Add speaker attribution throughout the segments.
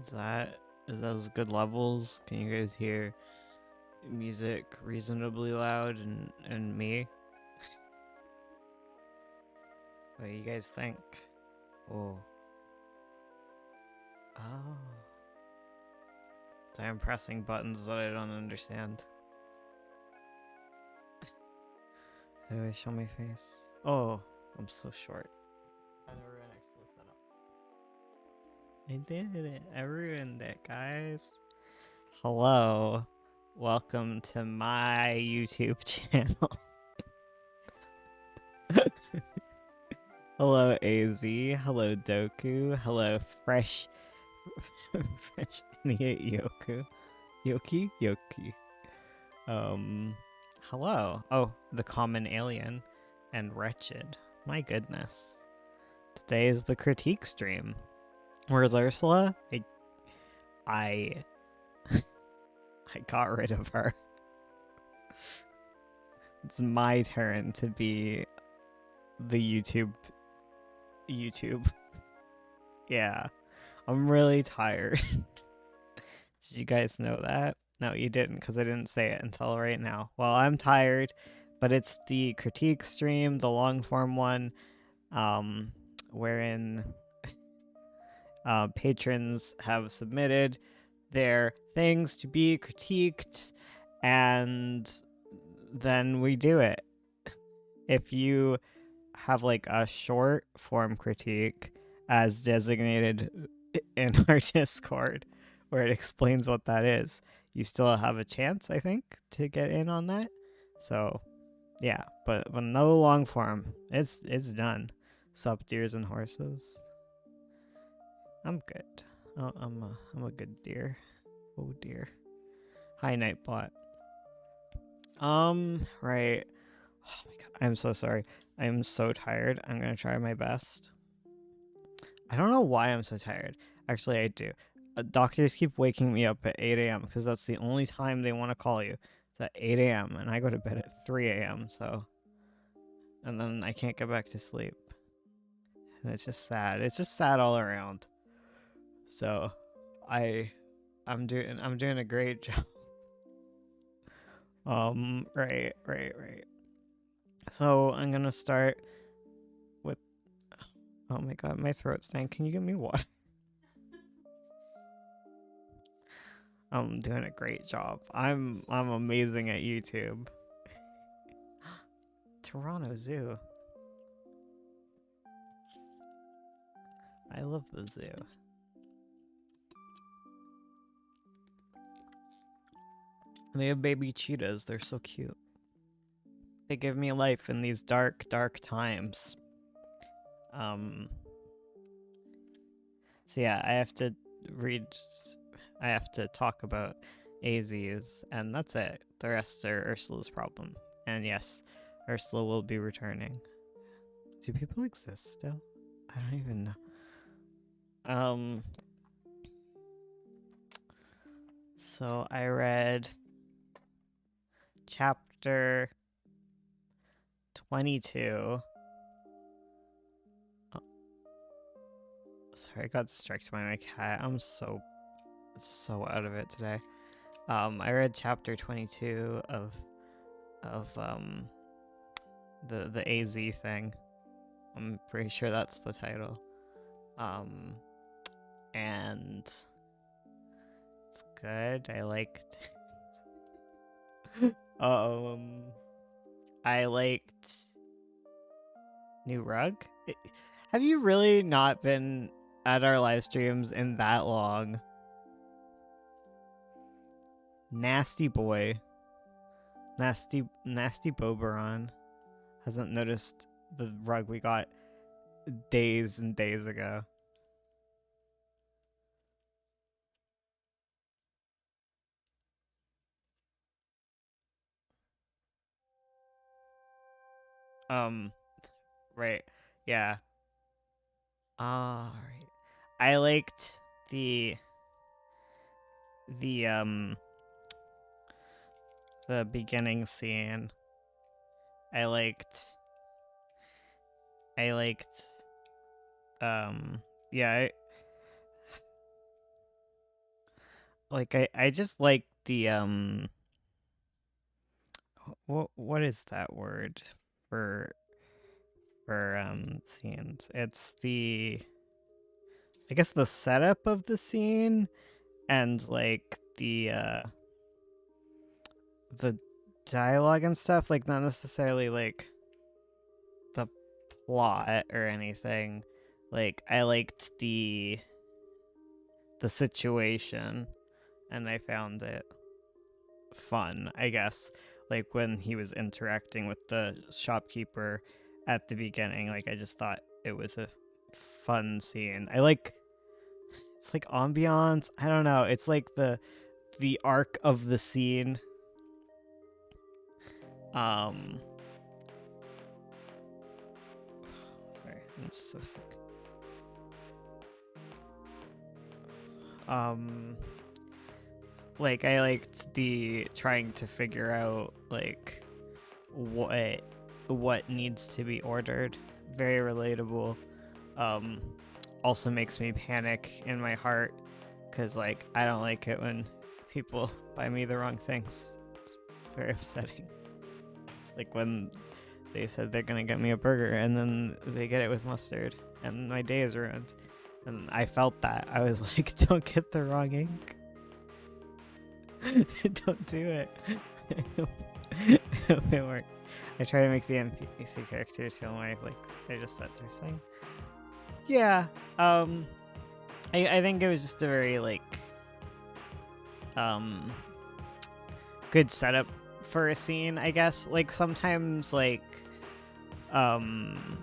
Speaker 1: Is those good levels? Can you guys hear music reasonably loud and me? What do you guys think? Oh. Oh. So I'm pressing buttons that I don't understand. How do I show my face? Oh, I'm so short. I never ran next to the setup. I did it. I ruined it, guys. Hello. Welcome to my YouTube channel. Hello, AZ. Hello, Doku. Hello, Fresh Idiot Yoku. Yoki. Hello. Oh, the common alien and wretched. My goodness. Today is the critique stream. Where's Ursula? I got rid of her. It's my turn to be the YouTube. Yeah. I'm really tired. Did you guys know that? No, you didn't, because I didn't say it until right now. Well, I'm tired, but it's the critique stream, the long form one, wherein patrons have submitted their things to be critiqued, and then we do it. If you have like a short form critique as designated in our Discord, where it explains what that is, you still have a chance, I think, to get in on that. So yeah, but no long form. It's done. Sup, deers and horses. I'm good. Oh, I'm a good deer. Oh dear. Hi, Nightbot. Right. Oh my god, I'm so sorry. I'm so tired. I'm gonna try my best. I don't know why I'm so tired. Actually, I do. Doctors keep waking me up at 8 a.m. because that's the only time they want to call you. It's at 8 a.m. and I go to bed at 3 a.m. So, and then I can't get back to sleep. And it's just sad. It's just sad all around. So, I'm doing a great job. Right. So I'm gonna start with. Oh my god, my throat's dying. Can you give me water? I'm doing a great job. I'm amazing at YouTube. Toronto Zoo. I love the zoo. They have baby cheetahs. They're so cute. They give me life in these dark, dark times. So yeah, I have to talk about AZs, and that's it. The rest are Ursula's problem. And yes, Ursula will be returning. Do people exist still? I don't even know. So I read chapter 22. Oh, sorry, I got distracted by my cat. I'm so out of it today. I read chapter 22 of the AZ thing. I'm pretty sure that's the title. And it's good. I liked. I liked new rug. Have you really not been at our live streams in that long? Nasty boy. Nasty Boberon hasn't noticed the rug we got days and days ago. Right. Yeah. Alright. I liked the beginning scene. I liked yeah, like I just like the what is that word for scenes? It's the, I guess, the setup of the scene, and like the dialogue and stuff, like not necessarily like the plot or anything. Like I liked the situation, and I found it fun, I guess. Like when he was interacting with the shopkeeper at the beginning, like I just thought it was a fun scene. I like, it's like ambiance. I don't know. It's like the arc of the scene. Um sorry, I'm just so sick. Um like I liked the trying to figure out like what needs to be ordered. Very relatable. Um Also makes me panic in my heart, because like I don't like it when people buy me the wrong things. It's very upsetting. Like when they said they're gonna get me a burger and then they get it with mustard and my day is ruined. And I felt that. I was like, don't get the wrong ink. Don't do it. I hope it worked. I try to make the NPC characters feel more like they're just interesting. Yeah. I think it was just a very like good setup for a scene, I guess. Like sometimes like um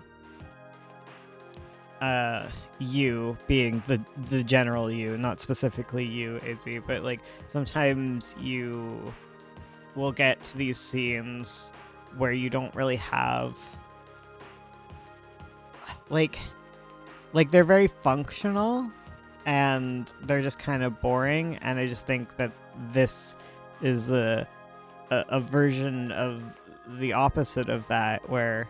Speaker 1: you being the general you, not specifically you, Izzy, but like sometimes you will get to these scenes where you don't really have like they're very functional and they're just kind of boring, and I just think that this is a version of the opposite of that, where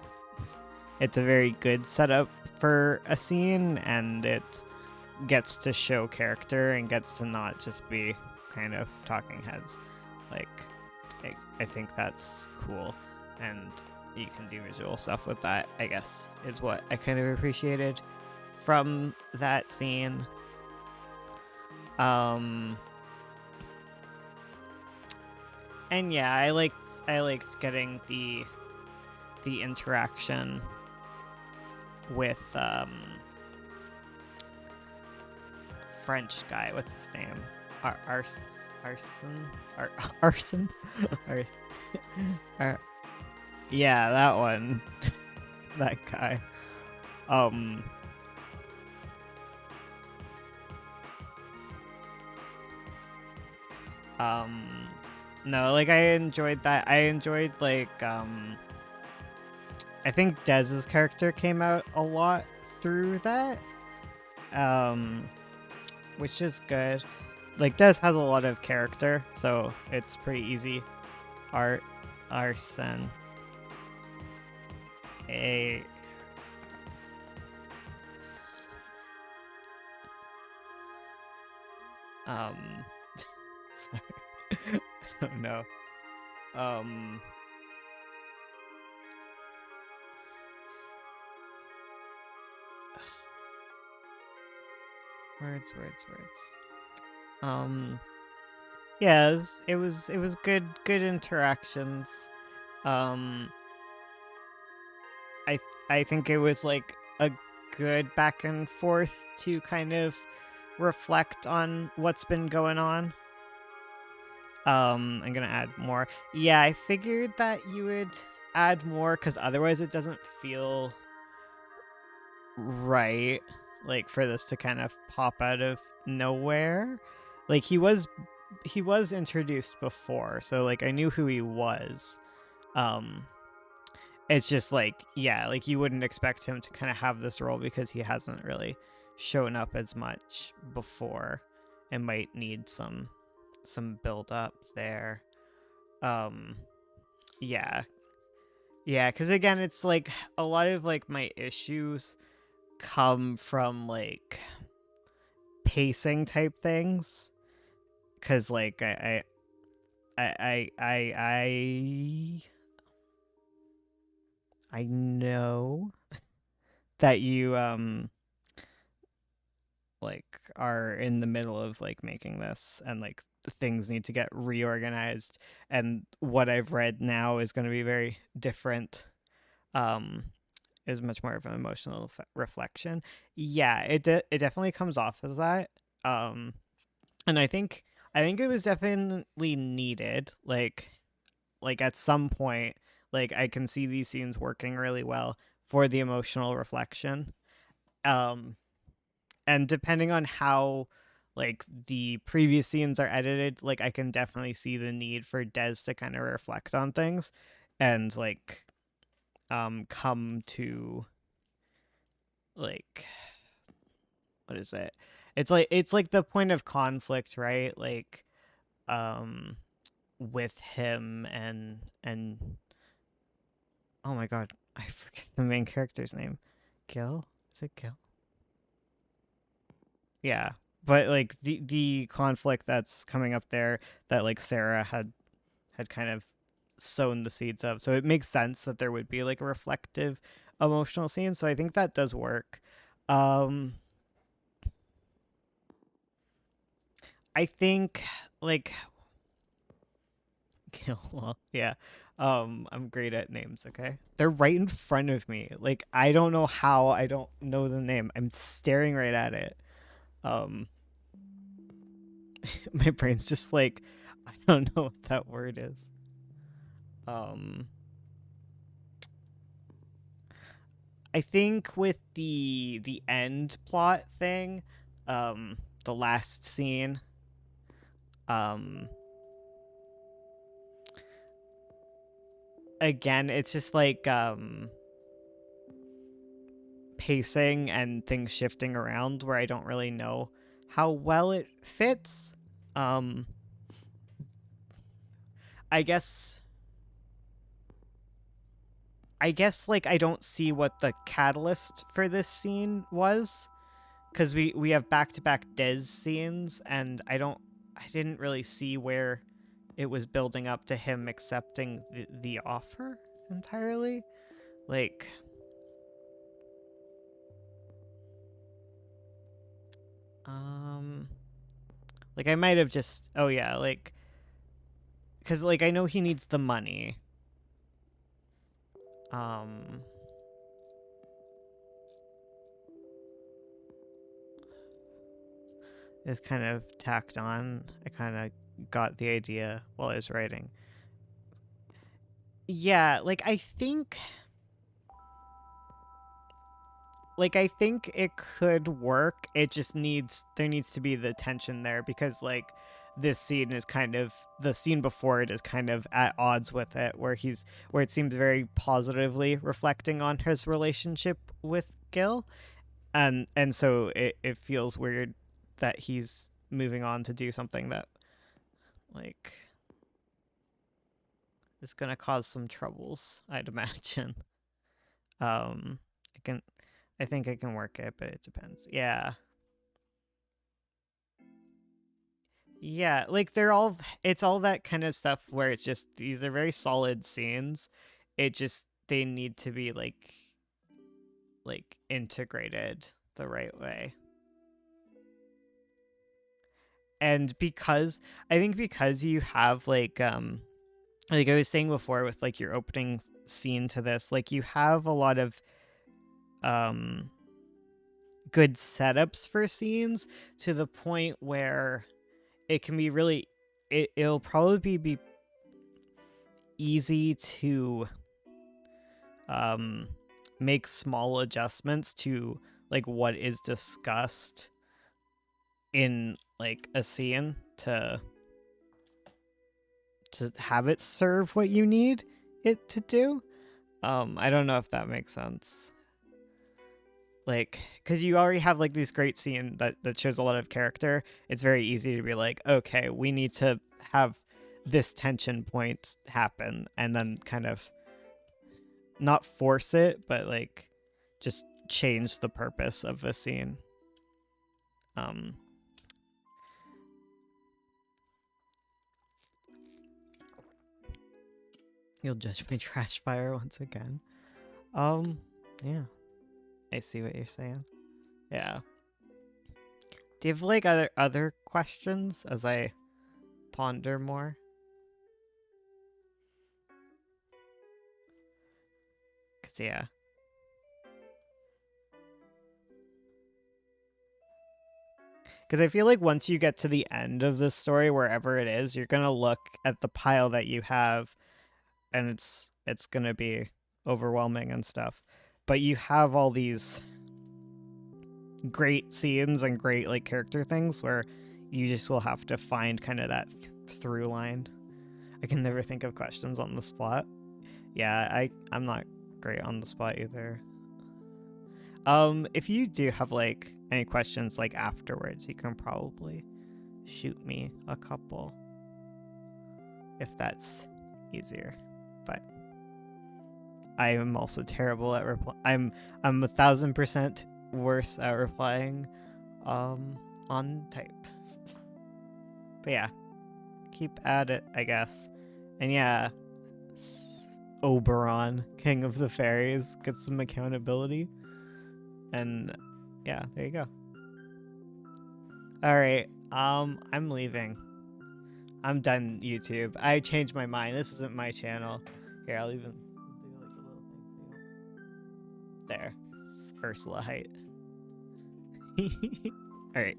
Speaker 1: it's a very good setup for a scene and it gets to show character and gets to not just be kind of talking heads. Like I think that's cool, and you can do visual stuff with that, I guess, is what I kind of appreciated from that scene. And yeah, I liked getting the interaction with French guy. What's his name? Arson? Arson? Yeah, that one. That guy. No, like I enjoyed that. I enjoyed like I think Dez's character came out a lot through that. Which is good. Like Dez has a lot of character, so it's pretty easy. Arson. Sorry. I don't know. Words. Yeah, it was good interactions. I think it was like a good back and forth to kind of reflect on what's been going on. I'm gonna add more. Yeah, I figured that you would add more, because otherwise it doesn't feel right, like for this to kind of pop out of nowhere. Like he was introduced before, so like I knew who he was. It's just like, yeah, like you wouldn't expect him to kind of have this role because he hasn't really shown up as much before. It might need some build up there. Yeah, because again, it's like a lot of like my issues come from like pacing type things, because like I know that you like are in the middle of like making this, and like things need to get reorganized, and what I've read now is going to be very different. Is much more of an emotional reflection. Yeah, it definitely comes off as that. Um and I think it was definitely needed. Like at some point, like I can see these scenes working really well for the emotional reflection. Um and depending on how like the previous scenes are edited, like I can definitely see the need for Des to kind of reflect on things and like come to like what is it? It's like the point of conflict, right? Like um with him and oh my god, I forget the main character's name. Gil? Is it Gil? Yeah. But like the conflict that's coming up there that like Sarah had kind of sown the seeds of. So it makes sense that there would be like a reflective emotional scene. So I think that does work. Um I think like well, yeah. I'm great at names, okay? They're right in front of me. Like I don't know how I don't know the name. I'm staring right at it. Um my brain's just like I don't know what that word is. Um I think with the end plot thing, the last scene, um again, it's just like pacing and things shifting around where I don't really know how well it fits. Um I guess like I don't see what the catalyst for this scene was, cuz we have back-to-back Des scenes, and I didn't really see where it was building up to him accepting the offer entirely. Like um like I might have just oh yeah, like cuz like I know he needs the money. Um is kind of tacked on. I kind of got the idea while I was writing. Yeah, I think it could work. It just there needs to be the tension there, because like this scene is kind of the scene before it is kind of at odds with it, where it seems very positively reflecting on his relationship with Gil, and so it feels weird that he's moving on to do something that like is gonna cause some troubles, I'd imagine. Um, I can, I think I can work it, but it depends. Yeah, yeah. Like it's all that kind of stuff where it's just these are very solid scenes. It just they need to be like integrated the right way. And because I think because you have like I was saying before with like your opening scene to this, like you have a lot of um good setups for scenes to the point where it can be really it'll probably be easy to um make small adjustments to like what is discussed in like a scene to have it serve what you need it to do. I don't know if that makes sense. Like because you already have like this great scene that shows a lot of character, it's very easy to be like, okay, we need to have this tension point happen, and then kind of not force it, but like just change the purpose of the scene. um You'll judge my trash fire once again. Yeah. I see what you're saying. Yeah. Do you have like other questions as I ponder more? Cause yeah. Because I feel like once you get to the end of this story, wherever it is, you're gonna look at the pile that you have, and it's gonna be overwhelming and stuff. But you have all these great scenes and great like character things where you just will have to find kind of that through line. I can never think of questions on the spot. Yeah, I'm not great on the spot either. If you do have like any questions like afterwards, you can probably shoot me a couple if that's easier. But I am also terrible at reply. I'm 1,000% worse at replying on type. But yeah, keep at it, I guess. And yeah, Oberon, King of the Fairies, gets some accountability. And yeah, there you go. All right, I'm leaving. I'm done YouTube. I changed my mind. This isn't my channel. Here, I'll even do like a little thing for you. There. It's Ursula height. All right.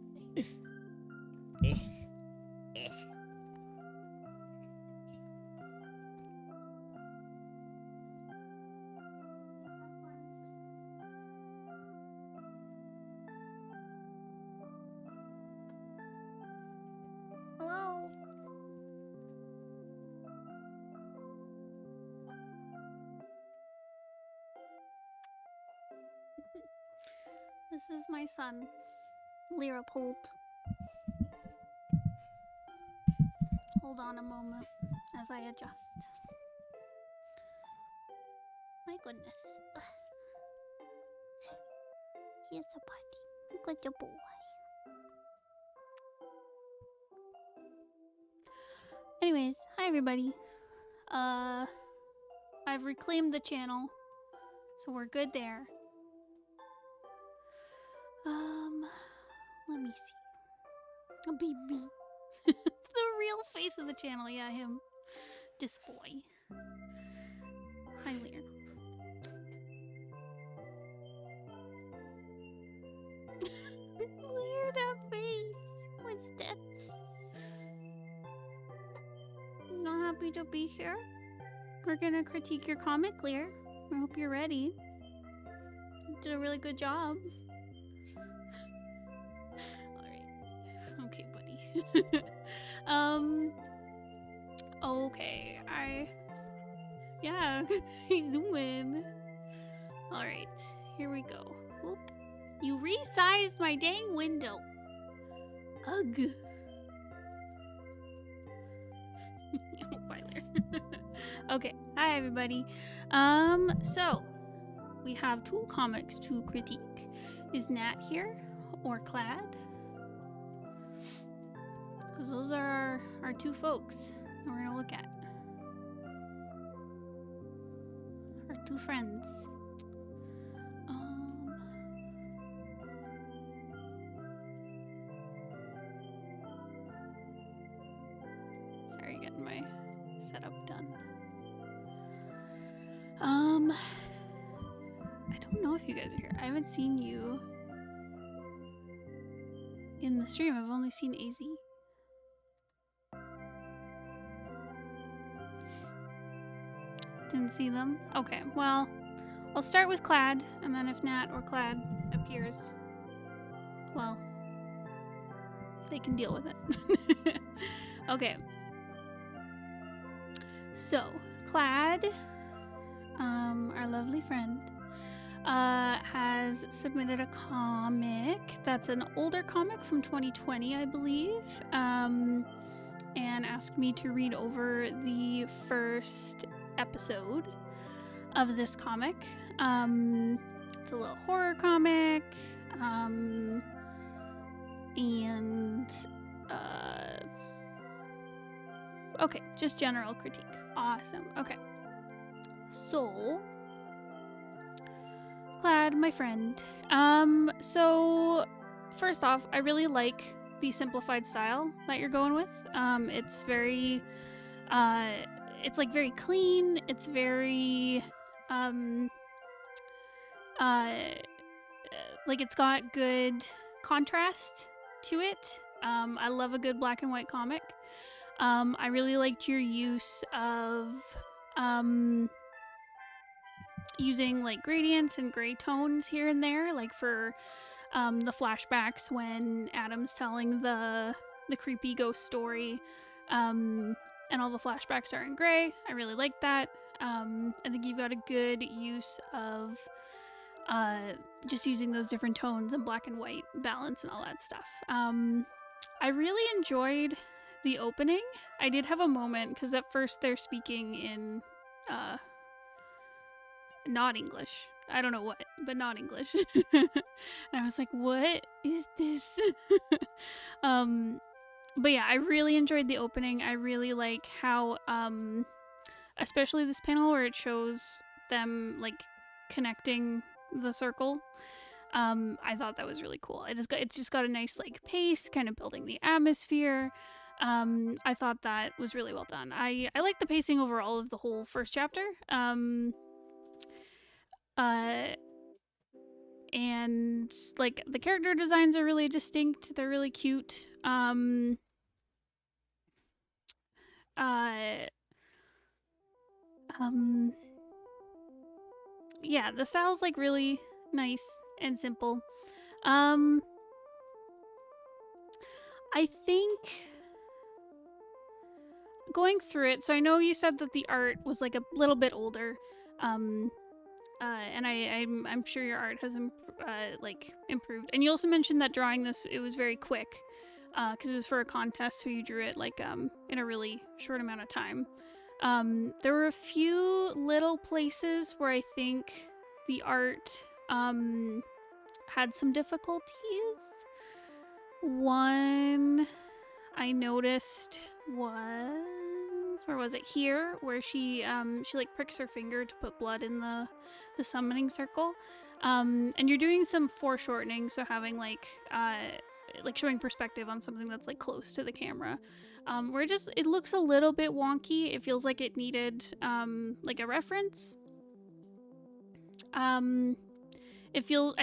Speaker 2: Hello. This is my son, Leopold. Hold on a moment as I adjust. My goodness. Here's a buddy. Good boy. Anyways, hi everybody. I've reclaimed the channel, so we're good there. Let me see. A baby. The real face of the channel, yeah, him. This boy. Hi, Lear. Lear, that face. What's that? Not happy to be here? We're gonna critique your comic, Lear. I hope you're ready. You did a really good job. Alright. Okay, buddy. Okay. Yeah, he's zooming. Alright, here we go. Whoop. You resized my dang window. Ugh. Bye, Lear. Okay, hi everybody. So we have two comics to critique. Is Nat here or Clad? Because those are our two folks we're gonna look at. Our two friends. Sorry, getting my setup done. I don't know if you guys are here. I haven't seen you in the stream. I've only seen AZ. Didn't see them? Okay, well, I'll start with Clad, and then if Nat or Clad appears, well, they can deal with it. Okay. So, Clad, our lovely friend, has submitted a comic that's an older comic from 2020, I believe, and asked me to read over the first episode of this comic. It's a little horror comic, and okay, just general critique. Awesome. Okay. So, Glad, my friend. So first off, I really like the simplified style that you're going with. It's very, it's like very clean. It's very, like it's got good contrast to it. I love a good black and white comic. I really liked your use of, using like gradients and gray tones here and there, like for the flashbacks when Adam's telling the creepy ghost story, and all the flashbacks are in gray. I really like that. I think you've got a good use of just using those different tones and black and white balance and all that stuff. I really enjoyed the opening. I did have a moment because at first they're speaking in not English. I don't know what, but not English. And I was like, what is this? But yeah, I really enjoyed the opening. I really like how, especially this panel where it shows them like connecting the circle. I thought that was really cool. It's just got a nice like pace, kind of building the atmosphere. I thought that was really well done. I like the pacing overall of the whole first chapter. And like the character designs are really distinct. They're really cute. Yeah, the style's like really nice and simple. I think going through it, so I know you said that the art was like a little bit older. And I'm sure your art has improved. And you also mentioned that drawing this, it was very quick, because it was for a contest, so you drew it like in a really short amount of time. There were a few little places where I think the art had some difficulties. One I noticed was, where was it? Here, where she like pricks her finger to put blood in the summoning circle. And you're doing some foreshortening, so having like showing perspective on something that's like close to the camera. Where it looks a little bit wonky. It feels like it needed like a reference. I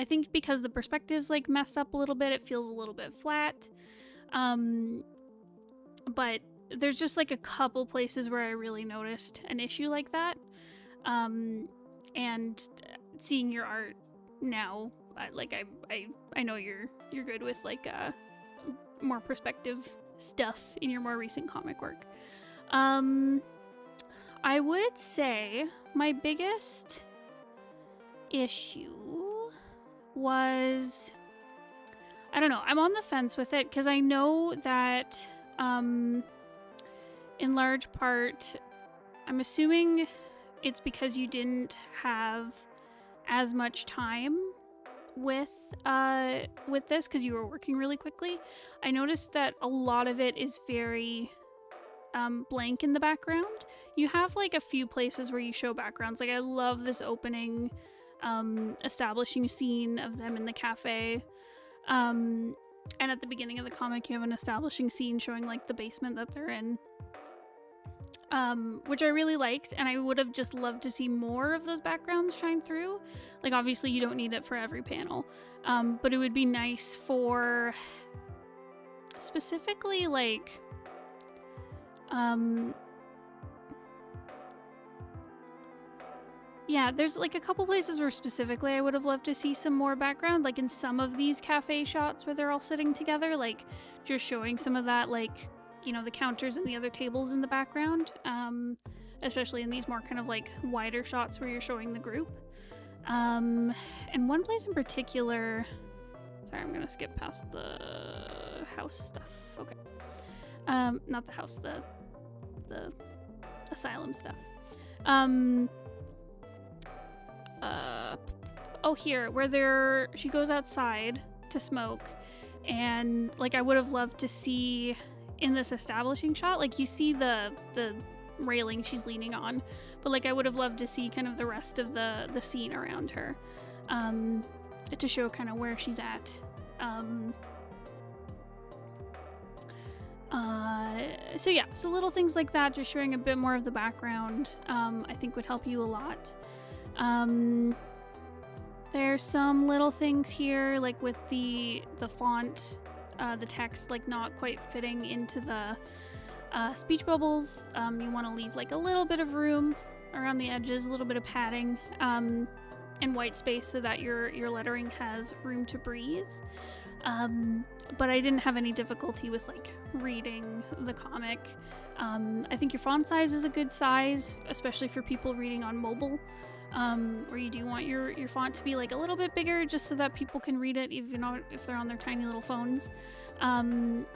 Speaker 2: think because the perspective's like messed up a little bit, it feels a little bit flat. But there's just like a couple places where I really noticed an issue like that. And seeing your art now, I know you're good with like more perspective stuff in your more recent comic work. I would say my biggest issue was, I don't know, I'm on the fence with it because I know that in large part, I'm assuming it's because you didn't have as much time with this because you were working really quickly. I noticed that a lot of it is very blank in the background. You have like a few places where you show backgrounds. Like I love this opening establishing scene of them in the cafe. And at the beginning of the comic, you have an establishing scene showing like the basement that they're in, which I really liked, and I would have just loved to see more of those backgrounds shine through. Like obviously you don't need it for every panel, but it would be nice for specifically like yeah, there's like a couple places where specifically I would have loved to see some more background, like in some of these cafe shots where they're all sitting together, like just showing some of that, like, you know, the counters and the other tables in the background, especially in these more kind of like wider shots where you're showing the group. And one place in particular, sorry, I'm gonna skip past the house stuff. Okay. Not the house, the asylum stuff. Oh, here, where she goes outside to smoke, and like I would have loved to see in this establishing shot, like you see the railing she's leaning on. But like I would have loved to see kind of the rest of the scene around her, to show kind of where she's at. So yeah, so little things like that, just showing a bit more of the background, I think would help you a lot. There's some little things here, like with the font, the text like not quite fitting into the speech bubbles. You want to leave like a little bit of room around the edges, a little bit of padding, and white space so that your lettering has room to breathe. But I didn't have any difficulty with like reading the comic. I think your font size is a good size, especially for people reading on mobile, where you do want your font to be like a little bit bigger just so that people can read it even if they're on their tiny little phones. What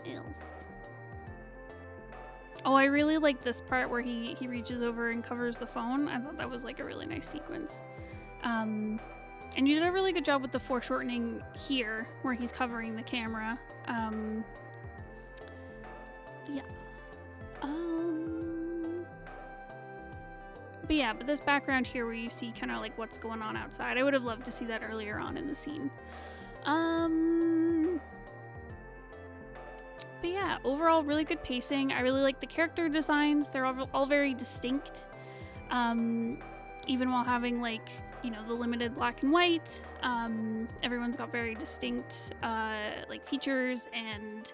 Speaker 2: else? Oh, I really like this part where he reaches over and covers the phone. I thought that was like a really nice sequence. And you did a really good job with the foreshortening here where he's covering the camera. Yeah. But this background here where you see kind of like what's going on outside, I would have loved to see that earlier on in the scene. But yeah, overall really good pacing. I really like the character designs. They're all very distinct. Even while having like, you know, the limited black and white, everyone's got very distinct like features and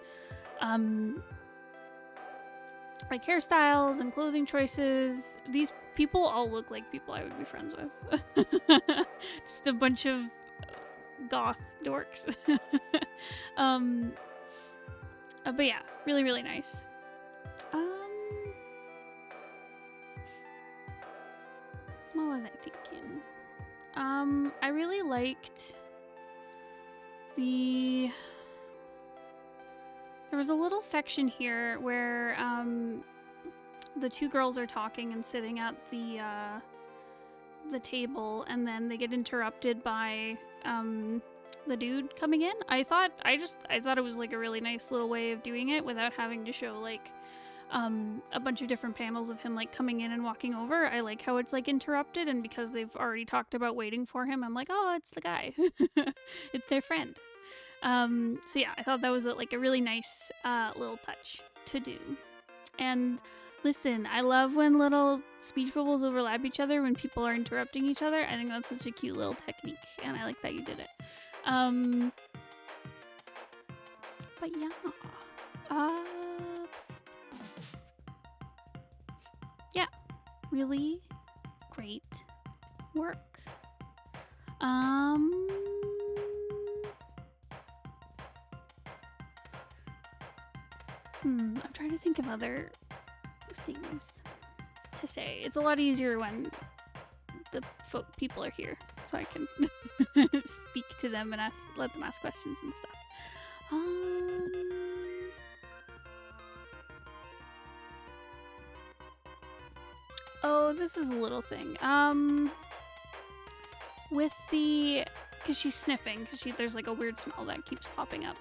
Speaker 2: like hairstyles and clothing choices. These people all look like people I would be friends with. Just a bunch of goth dorks. But yeah, really, really nice. What was I thinking? I really liked there was a little section here where the two girls are talking and sitting at the table, and then they get interrupted by the dude coming in. I thought it was like a really nice little way of doing it without having to show like a bunch of different panels of him like coming in and walking over. I like how it's like interrupted, and because they've already talked about waiting for him, I'm like, oh, it's the guy. It's their friend. So yeah, I thought that was like a really nice little touch to do. And listen, I love when little speech bubbles overlap each other when people are interrupting each other. I think that's such a cute little technique, and I like that you did it. But yeah. Yeah, really great work. I'm trying to think of other things to say. It's a lot easier when the people are here, so I can speak to them and let them ask questions and stuff. Oh, this is a little thing. With because she's sniffing, because there's like a weird smell that keeps popping up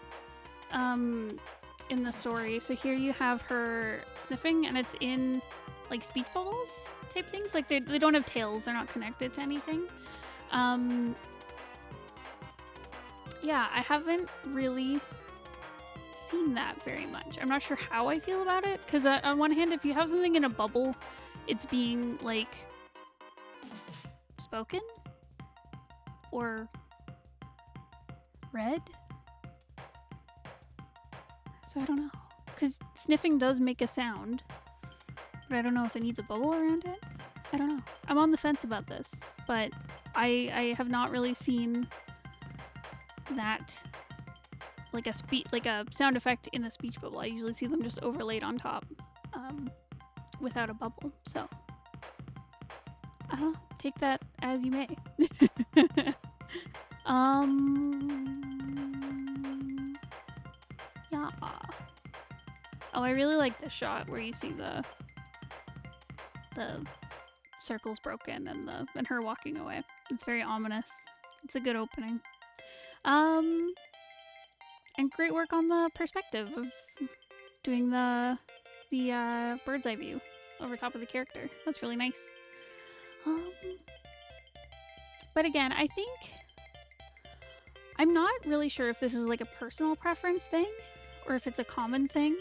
Speaker 2: in the story. So here you have her sniffing, and it's in like speech bubbles type things. Like they don't have tails, they're not connected to anything. Yeah, I haven't really seen that very much. I'm not sure how I feel about it, because on one hand, if you have something in a bubble, it's being like spoken or read. So I don't know, because sniffing does make a sound, but I don't know if it needs a bubble around it. I don't know. I'm on the fence about this, but I have not really seen that like a sound effect in a speech bubble. I usually see them just overlaid on top without a bubble. So I don't know. Take that as you may. Yeah. Oh, I really like this shot where you see the circles broken and her walking away. It's very ominous, It's a good opening. And great work on the perspective of doing the bird's eye view over top of the character. That's really nice. But again, I think I'm not really sure if this is like a personal preference thing or if it's a common thing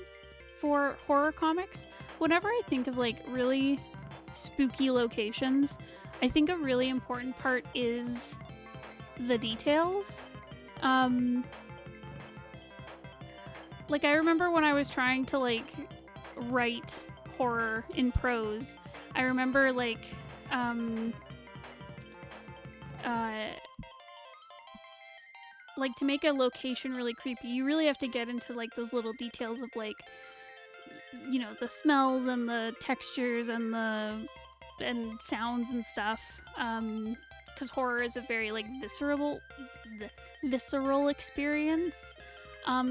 Speaker 2: for horror comics. Whenever I think of like really spooky locations, I think a really important part is the details. Like I remember when I was trying to like write horror in prose, I remember like to make a location really creepy, you really have to get into like those little details of like, you know, the smells and the textures and sounds and stuff. Because horror is a very like visceral experience.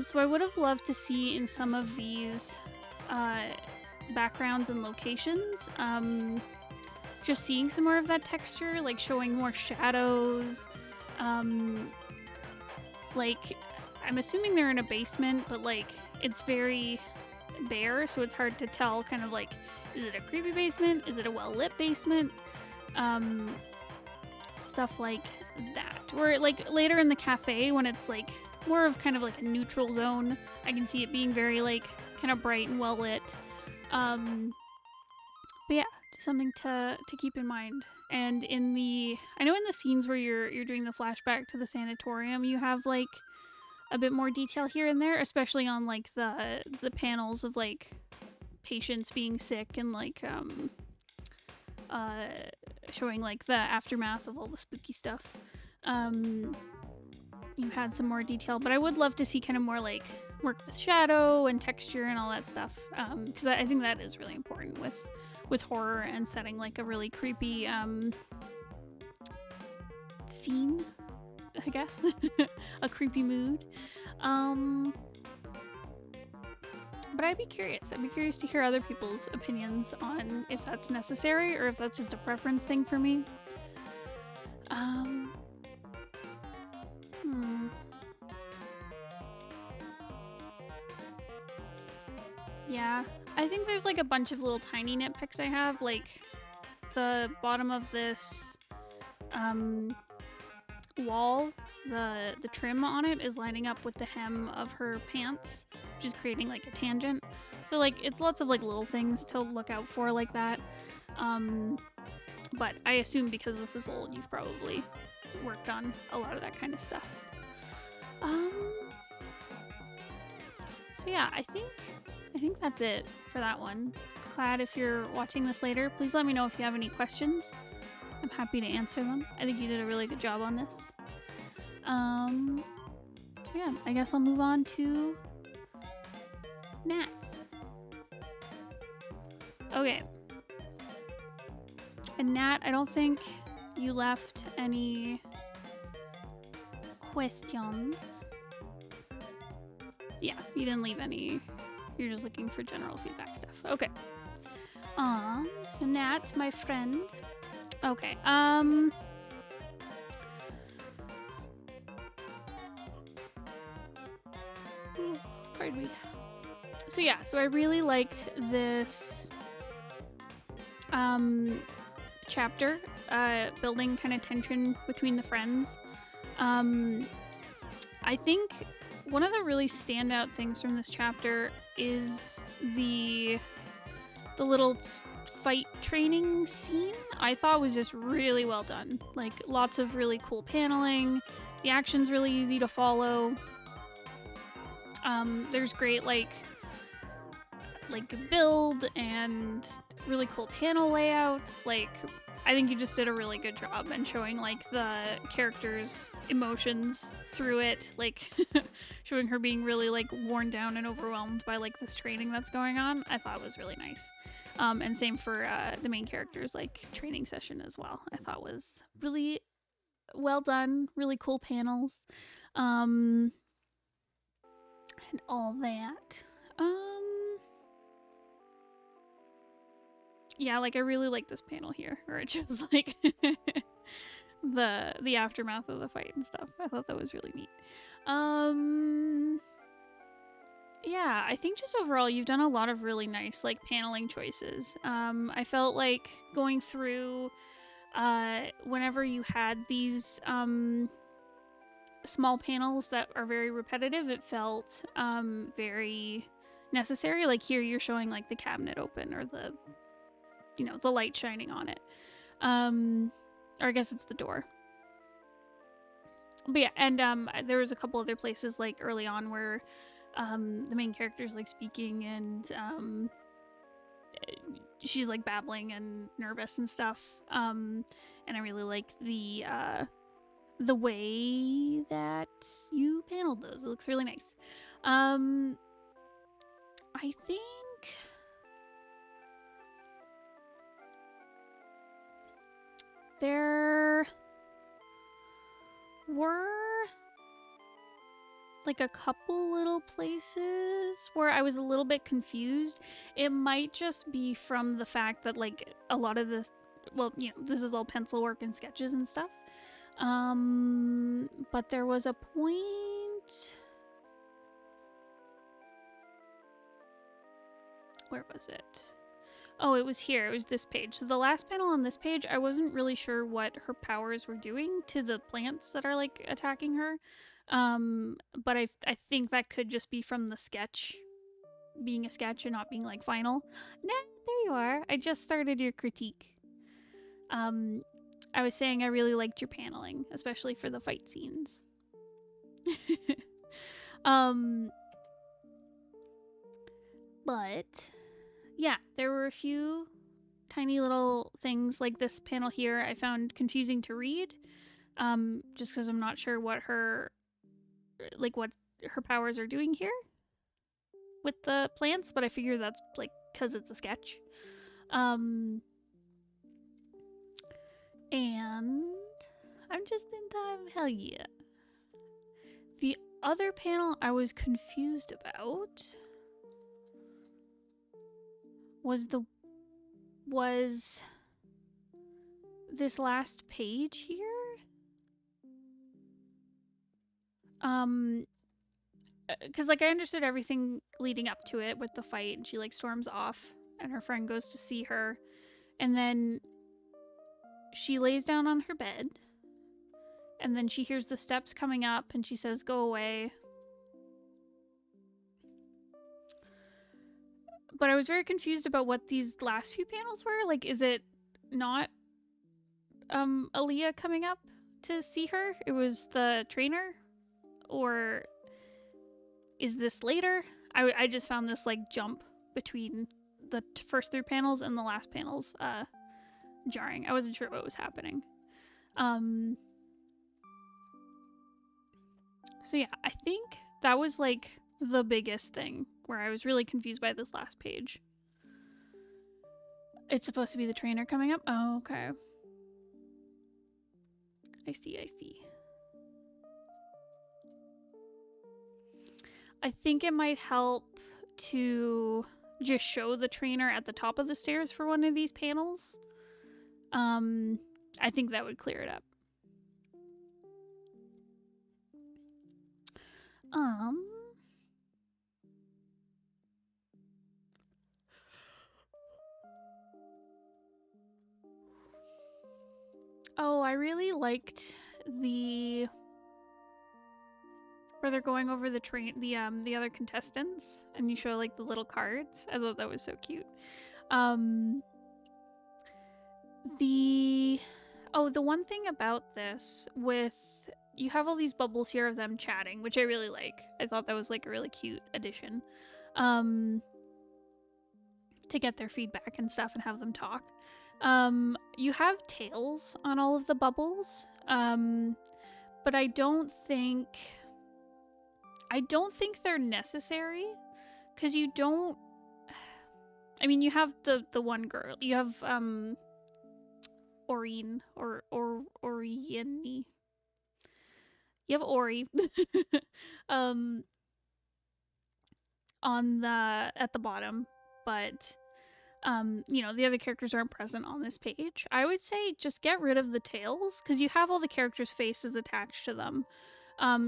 Speaker 2: So I would have loved to see in some of these backgrounds and locations, just seeing some more of that texture, like showing more shadows. Like, I'm assuming they're in a basement, but like it's very bare, so it's hard to tell kind of like, is it a creepy basement? Is it a well-lit basement? Stuff like that. Or like later in the cafe when it's like more of kind of like a neutral zone, I can see it being very like kind of bright and well lit. But yeah, just something to keep in mind. And I know in the scenes where you're doing the flashback to the sanatorium, you have like a bit more detail here and there, especially on like the panels of like patients being sick and like showing like the aftermath of all the spooky stuff. You had some more detail, but I would love to see kind of more like work with shadow and texture and all that stuff, because I think that is really important with horror and setting like a really creepy scene, I guess. A creepy mood. But I'd be curious to hear other people's opinions on if that's necessary or if that's just a preference thing for me. Yeah, I think there's like a bunch of little tiny nitpicks I have, like the bottom of this wall, the trim on it is lining up with the hem of her pants, which is creating like a tangent. So like it's lots of like little things to look out for like that. But I assume because this is old, you've probably worked on a lot of that kind of stuff. So yeah, I think that's it for that one. Clad, if you're watching this later, please let me know if you have any questions. I'm happy to answer them. I think you did a really good job on this. So yeah, I guess I'll move on to Nats. Okay. And Nat, I don't think you left any questions. Yeah, you didn't leave any. You're just looking for general feedback stuff. Okay. So Nat, my friend. Okay. Pardon me. So yeah, so I really liked this chapter, building kind of tension between the friends. I think one of the really standout things from this chapter is the little fight training scene. I thought was just really well done. Like lots of really cool paneling. The action's really easy to follow. There's great like build and really cool panel layouts. Like I think you just did a really good job in showing like the characters' emotions through it, like showing her being really like worn down and overwhelmed by like this training that's going on. I thought was really nice. And same for the main character's like training session as well. I thought was really well done, really cool panels. And all that. Yeah, like I really like this panel here where it shows like the aftermath of the fight and stuff. I thought that was really neat. Yeah, I think just overall you've done a lot of really nice like paneling choices. I felt like going through whenever you had these small panels that are very repetitive, it felt very necessary. Like here you're showing like the cabinet open or the, you know, the light shining on it. Or I guess it's the door. But yeah, and there was a couple other places like early on where the main character's like speaking and she's like babbling and nervous and stuff. And I really like the way that you paneled those. It looks really nice. I think there were like a couple little places where I was a little bit confused. It might just be from the fact that like a lot of this, well, you know, this is all pencil work and sketches and stuff. But there was a point. Where was it? Oh, it was here. It was this page. So the last panel on this page, I wasn't really sure what her powers were doing to the plants that are like attacking her. But I think that could just be from the sketch being a sketch and not being like final. Nah, there you are. I just started your critique. I was saying I really liked your paneling, especially for the fight scenes. But yeah, there were a few tiny little things like this panel here I found confusing to read. Just because I'm not sure what her powers are doing here with the plants, but I figure that's like because it's a sketch. And I'm just in time. Hell yeah. The other panel I was confused about was this last page here. Because like I understood everything leading up to it with the fight, and she like storms off and her friend goes to see her, and then she lays down on her bed, and then she hears the steps coming up and she says, "Go away." But I was very confused about what these last few panels were. Like, is it not Aaliyah coming up to see her? It was the trainer? Or is this later? I just found this like jump between the first 3 panels and the last panels jarring. I wasn't sure what was happening. So yeah, I think that was like the biggest thing where I was really confused by this last page. It's supposed to be the trainer coming up? Oh, okay. I see. I think it might help to just show the trainer at the top of the stairs for one of these panels. I think that would clear it up. Oh, I really liked where they're going over the other contestants and you show like the little cards. I thought that was so cute. The one thing about this with you have all these bubbles here of them chatting, which I really like. I thought that was like a really cute addition. To get their feedback and stuff and have them talk. You have tails on all of the bubbles. But I don't think they're necessary because you don't. I mean, you have the one girl. You have Oreen or Orieni. You have Ori at the bottom, but the other characters aren't present on this page. I would say just get rid of the tails because you have all the characters' faces attached to them.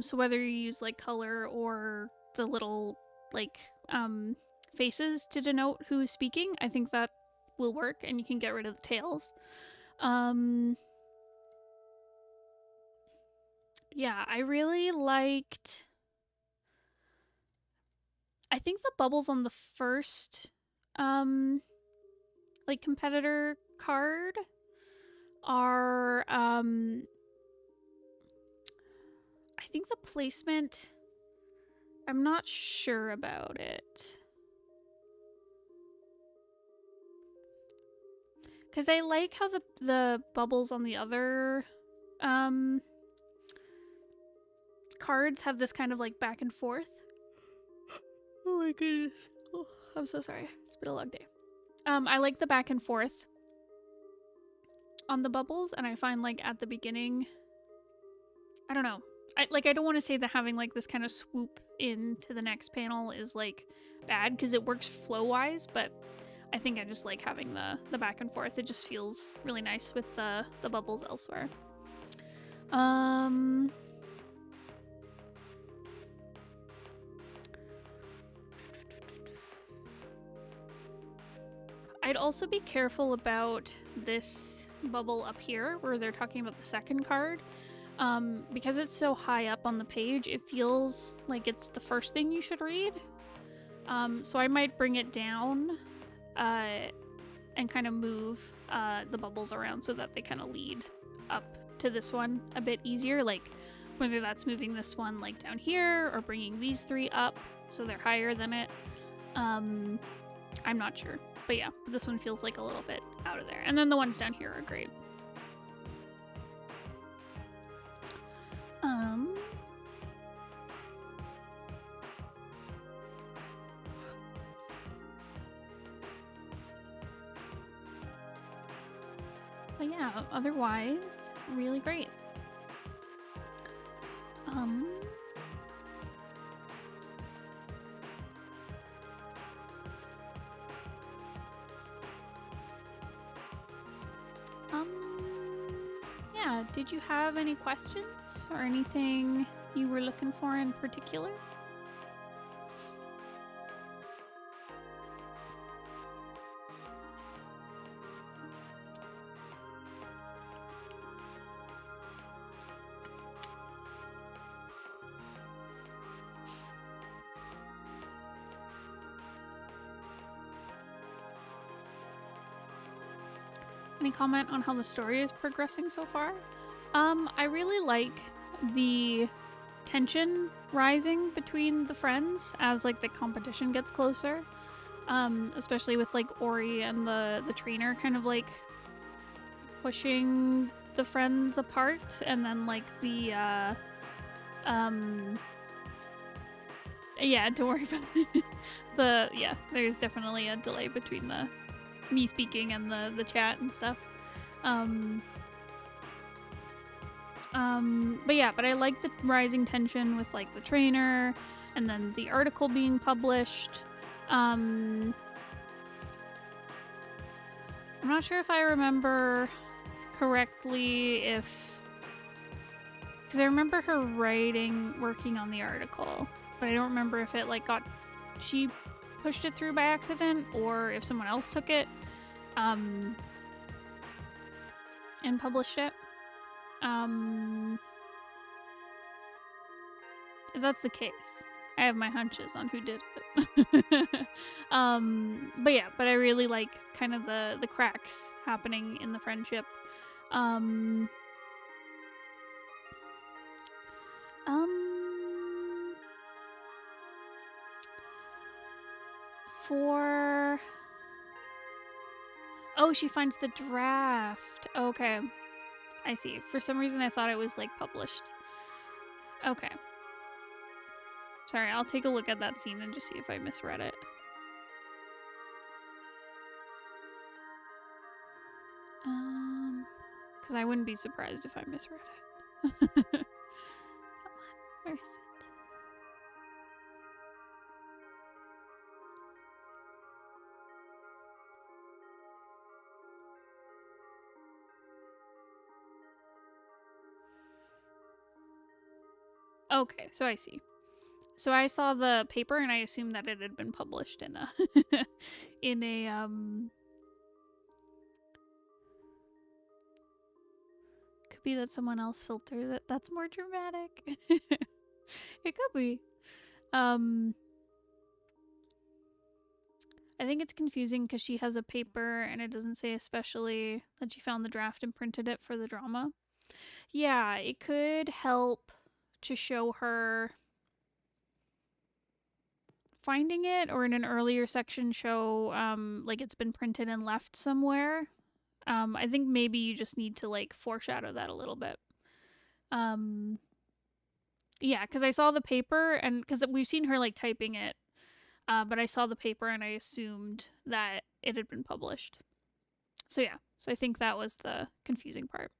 Speaker 2: So whether you use like color or the little like faces to denote who's speaking, I think that will work, and you can get rid of the tails. Yeah, I really liked. I think the bubbles on the first like competitor card are I think the placement, I'm not sure about it. Cuz I like how the bubbles on the other cards have this kind of like back and forth. Oh my goodness. Oh, I'm so sorry. It's been a long day. I like the back and forth on the bubbles, and I find like at the beginning, I don't know. I don't want to say that having like this kind of swoop into the next panel is like bad because it works flow wise, but I think I just like having the back and forth. It just feels really nice with the bubbles elsewhere. I'd also be careful about this bubble up here where they're talking about the second card. Because it's so high up on the page, it feels like it's the first thing you should read. So I might bring it down and kind of move the bubbles around so that they kind of lead up to this one a bit easier. Like whether that's moving this one like down here or bringing these three up so they're higher than it. I'm not sure. But yeah, this one feels like a little bit out of there. And then the ones down here are great. But yeah, otherwise, really great. Yeah, did you have any questions or anything you were looking for in particular? Any comment on how the story is progressing so far? I really like the tension rising between the friends as like the competition gets closer. Especially with like Ori and the trainer kind of like pushing the friends apart, and then like the yeah, don't worry about it. There's definitely a delay between the me speaking and the chat and stuff. But I like the rising tension with like the trainer and then the article being published. I'm not sure if I remember correctly because I remember her working on the article, but I don't remember if it like she pushed it through by accident or if someone else took it and published it. If that's the case, I have my hunches on who did it. But I really like kind of the cracks happening in the friendship. She finds the draft. Okay. I see. For some reason I thought it was like published. Okay. Sorry, I'll take a look at that scene and just see if I misread it. Because I wouldn't be surprised if I misread it. Come on, where is it? Okay, so I see. So I saw the paper and I assumed that it had been published in a in a could be that someone else filters it. That's more dramatic. It could be. I think it's confusing because she has a paper and it doesn't say especially that she found the draft and printed it for the drama. Yeah, it could help to show her finding it, or in an earlier section show like it's been printed and left somewhere. I think maybe you just need to like foreshadow that a little bit. Yeah, because I saw the paper and because we've seen her like typing it, but I saw the paper and I assumed that it had been published. So yeah, so I think that was the confusing part.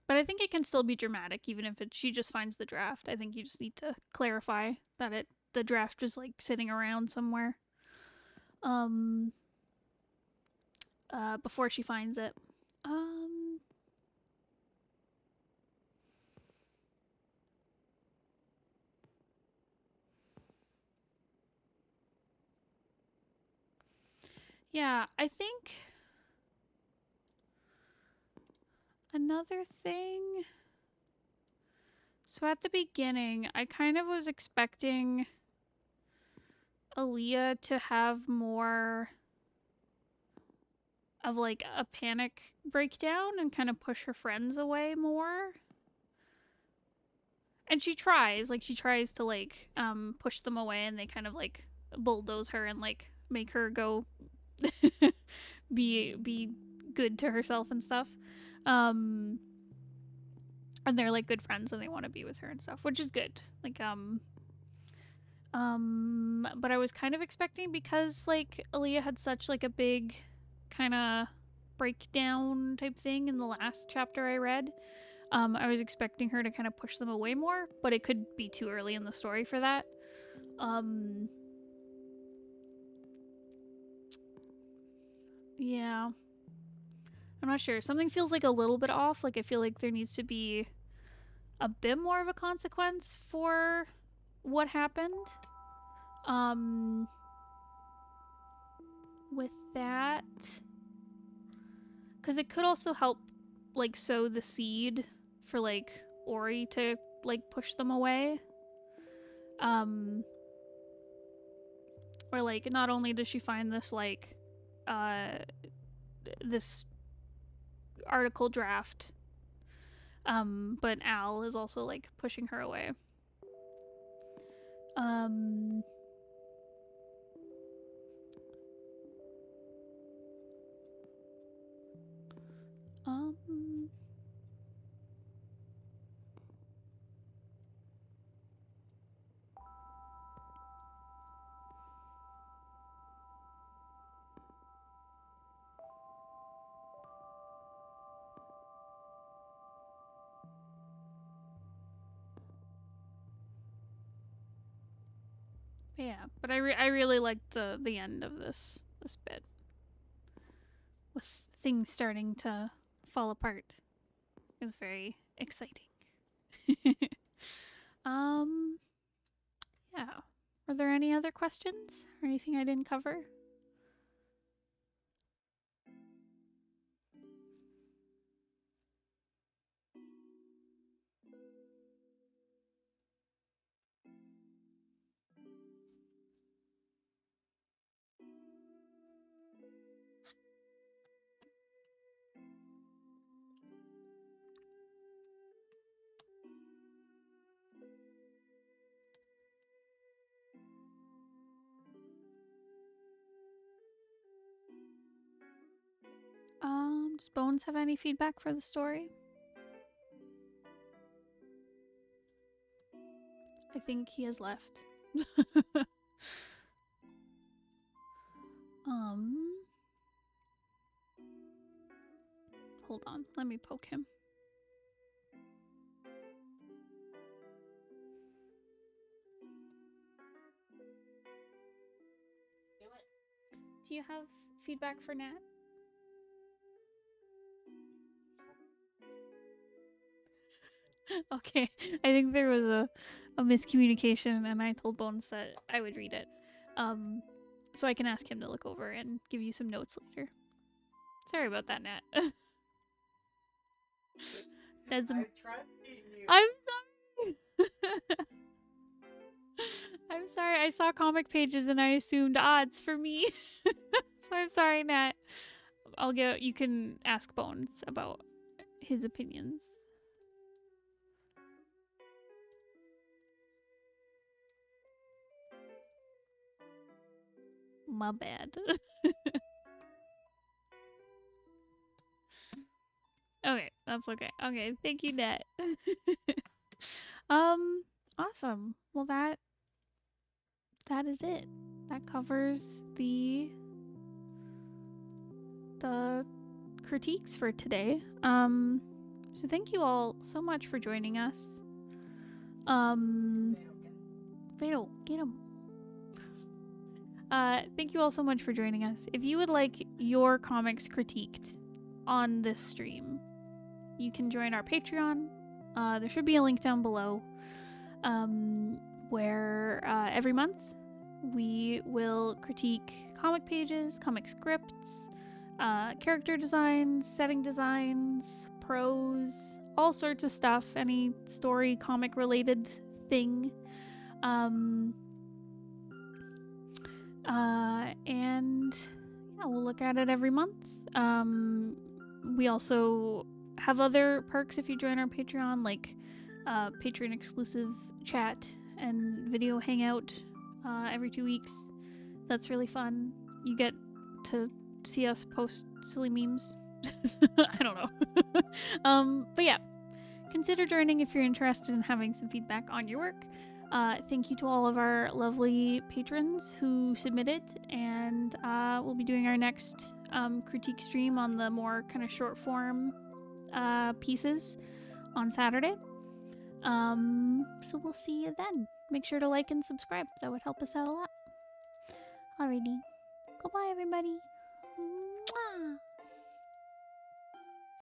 Speaker 2: But I think it can still be dramatic even if she just finds the draft. I think you just need to clarify that the draft was like sitting around somewhere before she finds it. Yeah, I think another thing. So at the beginning, I kind of was expecting Aaliyah to have more of like a panic breakdown and kind of push her friends away more. And she tries to like push them away, and they kind of like bulldoze her and like make her go be good to herself and stuff. And they're like good friends and they want to be with her and stuff, which is good. Like but I was kind of expecting, because like Aaliyah had such like a big kind of breakdown type thing in the last chapter I read. I was expecting her to kind of push them away more, but it could be too early in the story for that. Yeah. I'm not sure. Something feels like a little bit off. Like I feel like there needs to be a bit more of a consequence for what happened. With that, because it could also help like sow the seed for like Ori to like push them away. Or like not only does she find this like this article draft, but Al is also like pushing her away. Yeah, but I really liked the end of this bit. With things starting to fall apart. It was very exciting. Yeah. Are there any other questions or anything I didn't cover? Does Bones have any feedback for the story? I think he has left. Hold on, let me poke him. Do you have feedback for Nat? Okay, I think there was a miscommunication, and I told Bones that I would read it. So I can ask him to look over and give you some notes later. Sorry about that, Nat. That's I'm sorry. I'm sorry. I saw comic pages and I assumed odds for me. So I'm sorry, Nat. You can ask Bones about his opinions. My bad. Okay, that's okay. Okay, thank you, Nat. Awesome. Well, that is it. That covers the critiques for today. So thank you all so much for joining us. Vado, get him. Thank you all so much for joining us. If you would like your comics critiqued on this stream, you can join our Patreon. There should be a link down below, where every month we will critique comic pages, comic scripts, character designs, setting designs, prose, all sorts of stuff, any story, comic related thing. And yeah, we'll look at it every month. We also have other perks if you join our Patreon, like Patreon exclusive chat and video hangout every 2 weeks. That's really fun. You get to see us post silly memes. I don't know. But yeah, consider joining if you're interested in having some feedback on your work. Thank you to all of our lovely patrons who submitted, and we'll be doing our next critique stream on the more kind of short form pieces on Saturday. So we'll see you then. Make sure to like and subscribe. That would help us out a lot. Alrighty. Goodbye, everybody.